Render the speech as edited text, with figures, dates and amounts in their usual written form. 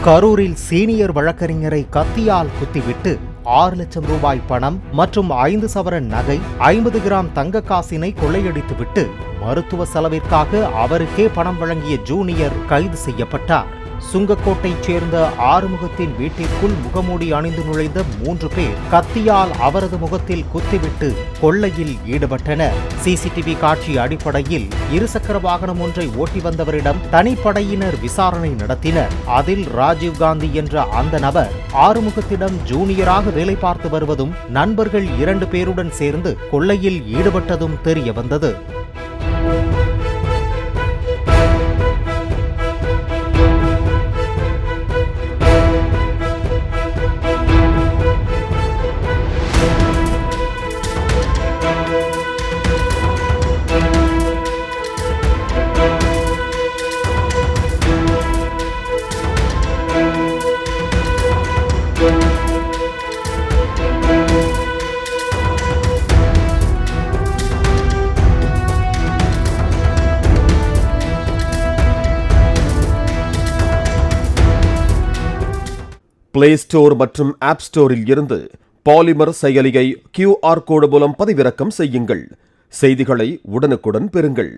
கரூரில் சீனியர் வழக்கறிஞரை கத்தியால் குத்திவிட்டு 6 லட்சம் ரூபாய் பணம் மற்றும் 5 சவரன் நகை 50 கிராம் தங்க காசினை கொள்ளையடித்துவிட்டு மருத்துவ செலவிற்காக அவருக்கே பணம் வழங்கிய ஜூனியர் கைது செய்யப்பட்டார். சுங்கக்கோட்டைச் சேர்ந்த ஆறுமுகத்தின் வீட்டிற்குள் முகமூடி அணிந்து நுழைந்த 3 பேர் கத்தியால் அவரது முகத்தில் குத்திவிட்டு கொள்ளையில் ஈடுபட்டனர். சிசிடிவி காட்சி அடிப்படையில் இருசக்கர வாகனம் ஒன்றை ஓட்டி வந்தவரிடம் தனிப்படையினர் விசாரணை நடத்தினர். அதில் ராஜீவ்காந்தி என்ற அந்த நபர் ஆறுமுகத்திடம் ஜூனியராக வேலை பார்த்து வருவதும் நண்பர்கள் 2 பேருடன் சேர்ந்து கொள்ளையில் ஈடுபட்டதும் தெரிய வந்தது. பிளே ஸ்டோர் மற்றும் ஆப் ஸ்டோரில் இருந்து பாலிமர் செயலியை QR கோடு மூலம் பதிவிறக்கம் செய்யுங்கள். செய்திகளை உடனுக்குடன் பெறுங்கள்.